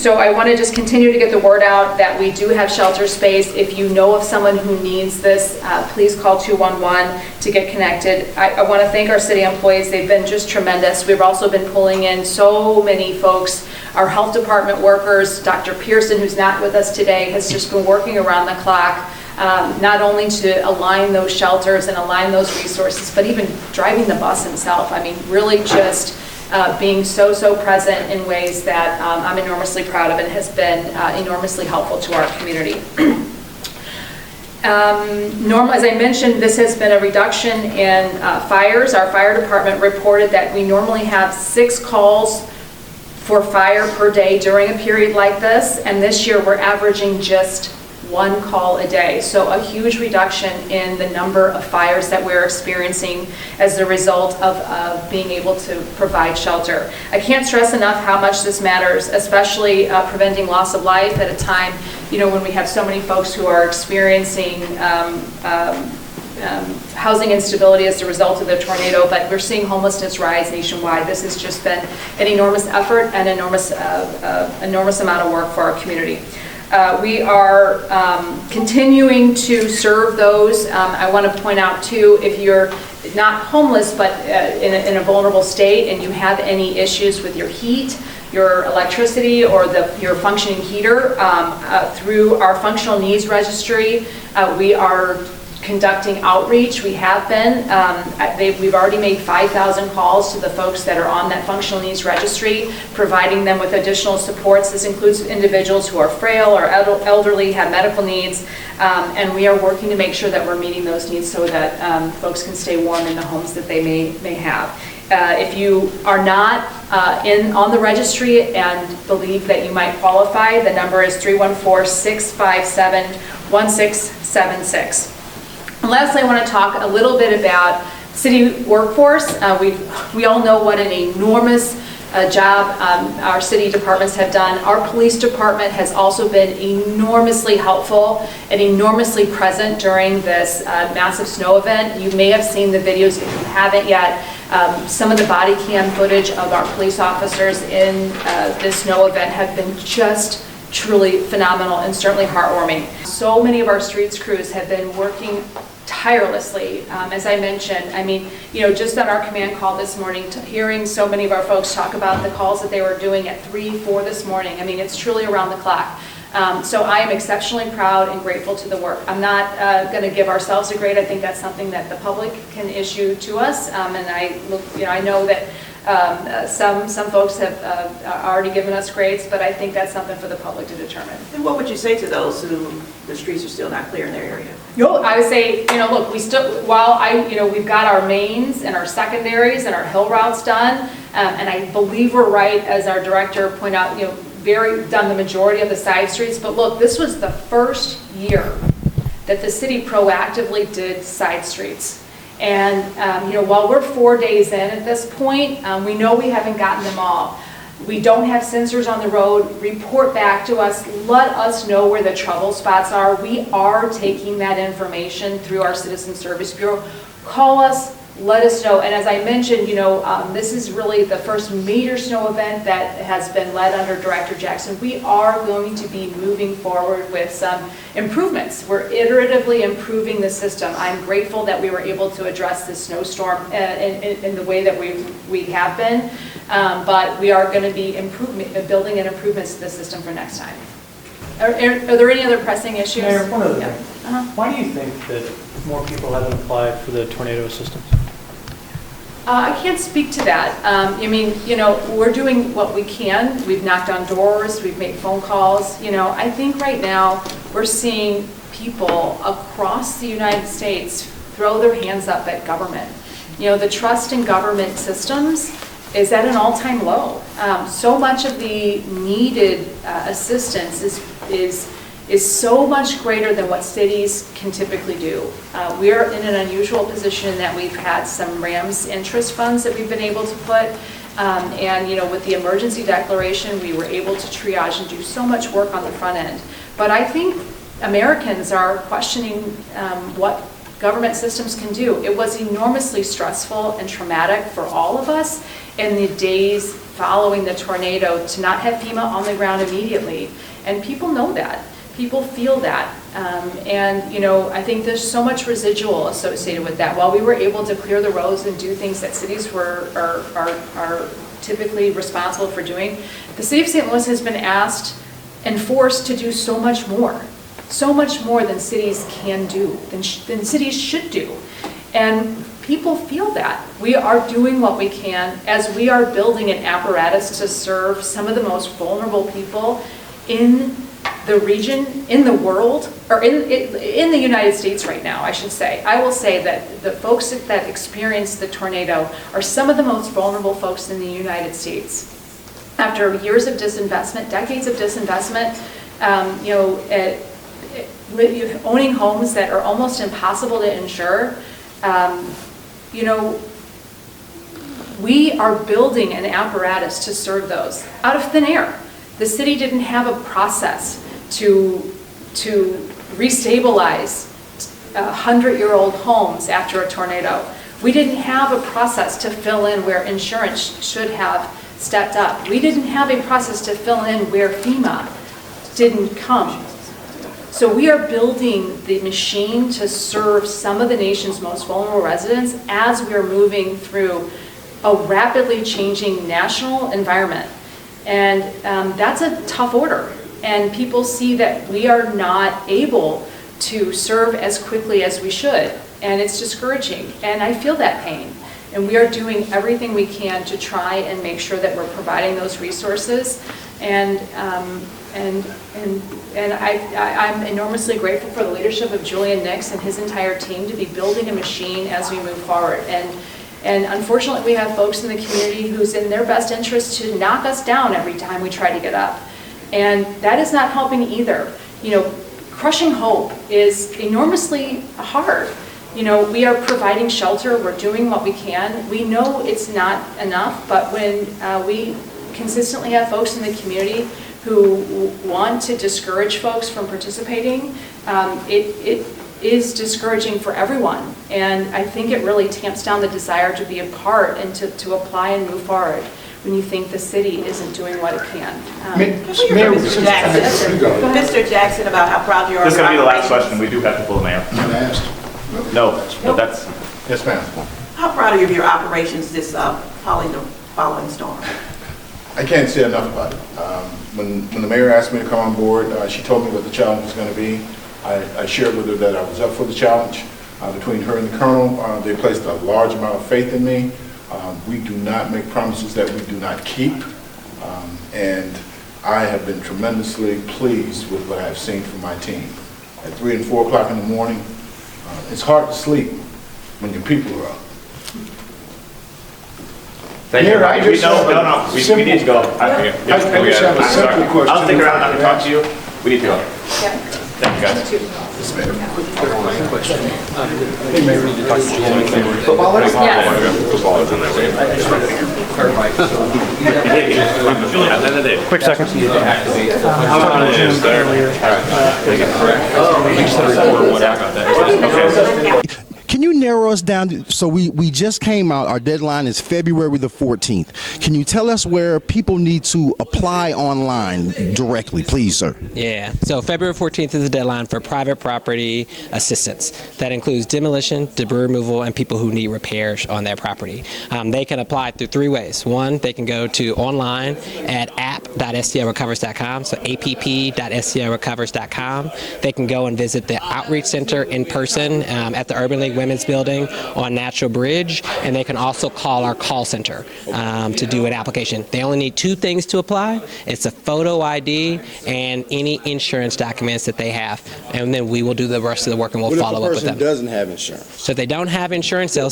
So I want to just continue to get the word out that we do have shelter space. If you know of someone who needs this, please call 211 to get connected. I want to thank our city employees. They've been just tremendous. We've also been pulling in so many folks. Our health department workers, Dr. Pearson, who's not with us today, has just been working around the clock, not only to align those shelters and align those resources, but even driving the bus himself. I mean, really just being so present in ways that I'm enormously proud of and has been enormously helpful to our community. As I mentioned, this has been a reduction in fires. Our fire department reported that we normally have 6 calls for fire per day during a period like this, and this year we're averaging just 1 call a day. So a huge reduction in the number of fires that we're experiencing as a result of being able to provide shelter. I can't stress enough how much this matters, especially preventing loss of life at a time, when we have so many folks who are experiencing housing instability as a result of the tornado, but we're seeing homelessness rise nationwide. This has just been an enormous effort and enormous amount of work for our community. We are continuing to serve those. I want to point out too, if you're not homeless but in a vulnerable state and you have any issues with your heat, your electricity, or your functioning heater, through our functional needs registry, we are conducting outreach. We have been. We've already made 5,000 calls to the folks that are on that functional needs registry, providing them with additional supports. This includes individuals who are frail or elderly, have medical needs, and we are working to make sure that we're meeting those needs so that folks can stay warm in the homes that they may have. If you are not on the registry and believe that you might qualify, the number is 314-657-1676. And lastly, I want to talk a little bit about city workforce. We all know what an enormous job our city departments have done. Our police department has also been enormously helpful and enormously present during this massive snow event. You may have seen the videos. If you haven't yet, some of the body cam footage of our police officers in this snow event have been just truly phenomenal and certainly heartwarming. So many of our streets crews have been working tirelessly. As I mentioned, just on our command call this morning, hearing so many of our folks talk about the calls that they were doing at 3, 4 this morning. It's truly around the clock. So I am exceptionally proud and grateful to the work. I'm not going to give ourselves a grade. I think that's something that the public can issue to us. And I know that some folks have already given us grades, but I think that's something for the public to determine. And what would you say to those who the streets are still not clear in their area? I would say, look, we still, we've got our mains and our secondaries and our hill routes done, and I believe we're right, as our director pointed out, done the majority of the side streets. But look, this was the first year that the city proactively did side streets. And while we're 4 days in at this point, we know we haven't gotten them all. We don't have sensors on the road. Report back to us. Let us know where the trouble spots are. We are taking that information through our Citizen Service Bureau. Call us. Let us know. And as I mentioned, this is really the first major snow event that has been led under Director Jackson. We are going to be moving forward with some improvements. We're iteratively improving the system. I'm grateful that we were able to address this snowstorm in the way that we have been, but we are going to be building in improvements to the system for next time. Are there any other pressing issues? Mayor, one other thing. Why do you think that more people haven't applied for the tornado assistance? I can't speak to that. We're doing what we can. We've knocked on doors, we've made phone calls. I think right now we're seeing people across the United States throw their hands up at government. The trust in government systems is at an all-time low. So much of the needed assistance is so much greater than what cities can typically do. We are in an unusual position in that we've had some RAMS interest funds that we've been able to put, and with the emergency declaration, we were able to triage and do so much work on the front end. But I think Americans are questioning what government systems can do. It was enormously stressful and traumatic for all of us in the days following the tornado to not have FEMA on the ground immediately. And people know that. People feel that. And, you know, I think there's so much residual associated with that. While we were able to clear the roads and do things that cities are typically responsible for doing, the city of St. Louis has been asked and forced to do so much more than cities can do, than cities should do. And people feel that. We are doing what we can as we are building an apparatus to serve some of the most vulnerable people in the region, in the world, or in the United States right now, I should say. I will say that the folks that experienced the tornado are some of the most vulnerable folks in the United States. After years of disinvestment, decades of disinvestment, you know, owning homes that are almost impossible to insure, you know, we are building an apparatus to serve those out of thin air. The city didn't have a process to restabilize 100-year-old homes after a tornado. We didn't have a process to fill in where insurance should have stepped up. We didn't have a process to fill in where FEMA didn't come. So we are building the machine to serve some of the nation's most vulnerable residents as we are moving through a rapidly changing national environment. And that's a tough order. And people see that we are not able to serve as quickly as we should. And it's discouraging. And I feel that pain. And we are doing everything we can to try and make sure that we're providing those resources. And I'm enormously grateful for the leadership of Julian and his entire team to be building a machine as we move forward. And unfortunately, we have folks in the community who's in their best interest to knock us down every time we try to get up. And that is not helping either. You know, crushing hope is enormously hard. You know, we are providing shelter, we're doing what we can. We know it's not enough, but when we consistently have folks in the community who want to discourage folks from participating, it is discouraging for everyone. And I think it really tamps down the desire to be a part and to apply and move forward when you think the city isn't doing what it can. Mr. Jackson, Mr. Jackson, about how proud you are. This is going to be the last question. We do have to pull the mayor. Can I ask? No, that's... Yes, ma'am. How proud are you of your operations this following storm? I can't say enough about it. When the mayor asked me to come on board, she told me what the challenge was going to be. I shared with her that I was up for the challenge. Between her and the colonel, they placed a large amount of faith in me. We do not make promises that we do not keep. And I have been tremendously pleased with what I have seen from my team. At 3 and 4 o'clock in the morning, it's hard to sleep when your people are up. Thank you. Mayor, I just have No. We need to go. I just have a simple question. I'll stick around. I can talk to you. We need to go. Yeah. Thank you, guys. Hey, Mayor, we need to talk to Julian. Footballers? Yes. Quick second. Can you narrow us down? So we just came out. Our deadline is February the 14th. Can you tell us where people need to apply online directly, please, sir? Yeah, so February 14th is the deadline for private property assistance. That includes demolition, debris removal, and people who need repairs on their property. They can apply through 3 ways. One, they can go to online at app.stlrecovers.com, so app.stlrecovers.com. They can go and visit the Outreach Center in person at the Urban League Women's Building on Natural Bridge, and they can also call our call center to do an application. They only need 2 things to apply. It's a photo ID and any insurance documents that they have, and then we will do the rest of the work and we'll follow up with them. What if a person doesn't have insurance? So if they don't have insurance, we'll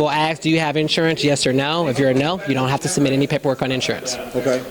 ask, do you have insurance, yes or no? If you're a no, you don't have to submit any paperwork on insurance. Okay.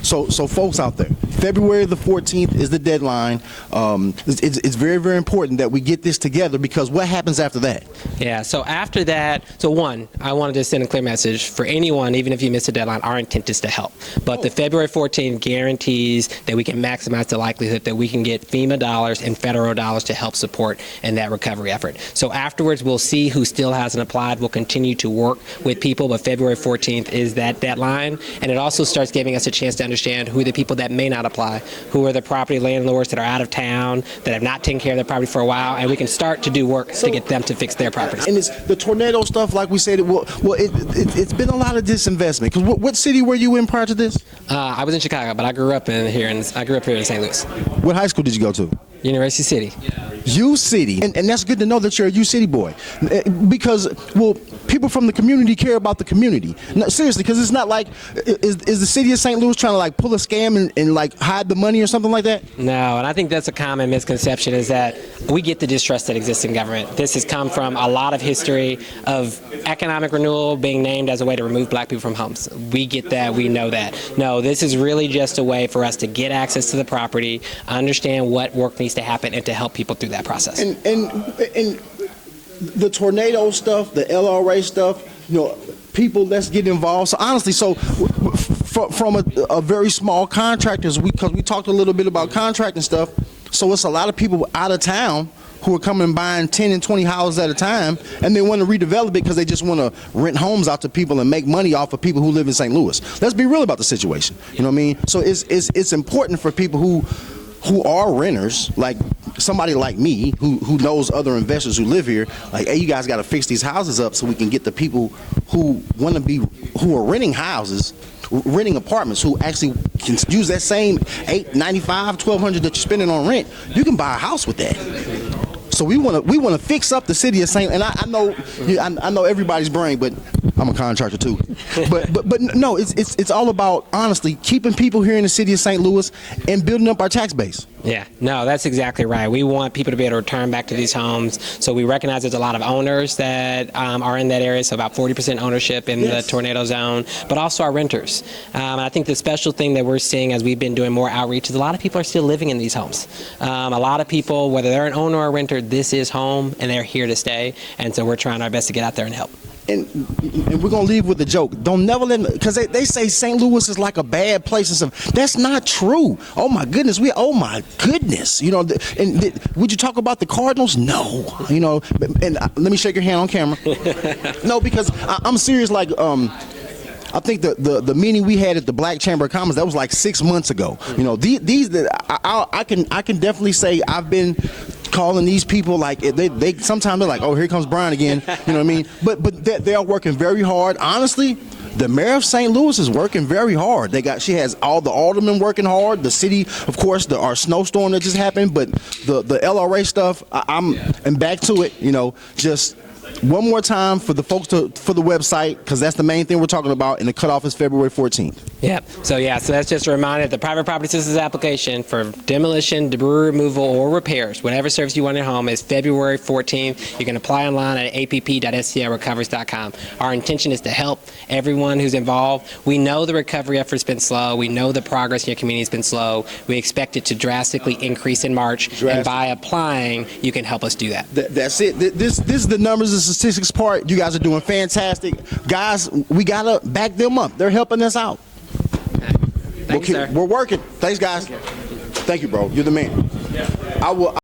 So folks out there, February the 14th is the deadline. It's very, very important that we get this together together, because what happens after that? Yeah, so after that, so one, I wanted to send a clear message for anyone, even if you missed a deadline, our intent is to help. But the February 14th guarantees that we can maximize the likelihood that we can get FEMA dollars and federal dollars to help support in that recovery effort. So afterwards, we'll see who still hasn't applied. We'll continue to work with people, but February 14th is that deadline. And it also starts giving us a chance to understand who are the people that may not apply, who are the property landlords that are out of town, that have not taken care of their property for a while, and we can start to do work to get them to fix their properties. And it's the tornado stuff, like we said, it's been a lot of disinvestment. Because what city were you in prior to this? I was in Chicago, but I grew up here in St. Louis. What high school did you go to? University City. U City, and that's good to know that you're a U City boy, because people from the community care about the community. No, seriously, because it's not like is the city of St. Louis trying to like pull a scam and like hide the money or something like that? No, and I think that's a common misconception, is that we get the distrust that exists in government. This has come from a lot of history of economic renewal being named as a way to remove black people from homes. We get that, we know that. No, this is really just a way for us to get access to the property, understand what work needs to happen, and to help people through that process. And the tornado stuff, the LRA stuff, people, let's get involved. So honestly, from a very small contractors, because we talked a little bit about contracting stuff, so it's a lot of people out of town who are coming and buying 10 and 20 houses at a time, and they want to redevelop it because they just want to rent homes out to people and make money off of people who live in St. Louis. Let's be real about the situation. You know what I mean? So it's important for people who are renters, like somebody like me who knows other investors who live here, like, hey, you guys got to fix these houses up so we can get the people who are renting houses, renting apartments, who actually can use that same $895, $1,200 that you're spending on rent. You can buy a house with that. So we want to fix up the city of St. And I know everybody's brain, but I'm a contractor too. But no, it's all about, honestly, keeping people here in the city of St. Louis and building up our tax base. Yeah, no, that's exactly right. We want people to be able to return back to these homes. So we recognize there's a lot of owners that are in that area, so about 40% ownership in the tornado zone, but also our renters. And I think the special thing that we're seeing as we've been doing more outreach is a lot of people are still living in these homes. A lot of people, whether they're an owner or a renter, this is home, and they're here to stay. And so we're trying our best to get out there and help. And we're going to leave with a joke. Don't never let them, because they say St. Louis is like a bad place and stuff. That's not true. Oh my goodness. Would you talk about the Cardinals? No. And let me shake your hand on camera. No, because I'm serious. Like, I think the meeting we had at the Black Chamber of Commerce, that was like 6 months ago. I can definitely say I've been calling these people, like, they sometimes they're like, oh, here comes Brian again. You know what I mean? But they are working very hard. Honestly, the mayor of St. Louis is working very hard. She has all the aldermen working hard. The city, of course, our snowstorm that just happened, but the LRA stuff, I'm back to it. Just one more time for the folks for the website, because that's the main thing we're talking about, and the cutoff is February 14th. Yep. So that's just a reminder. The private property assistance application for demolition, debris removal, or repairs, whatever service you want at home, is February 14th. You can apply online at app.stlrecovers.com. Our intention is to help everyone who's involved. We know the recovery effort's been slow. We know the progress in your community has been slow. We expect it to drastically increase in March. And by applying, you can help us do that. That's it. This is the numbers and statistics part. You guys are doing fantastic. Guys, we got to back them up. They're helping us out. Thanks, sir. We're working. Thanks, guys. Thank you, bro. You're the man. I will.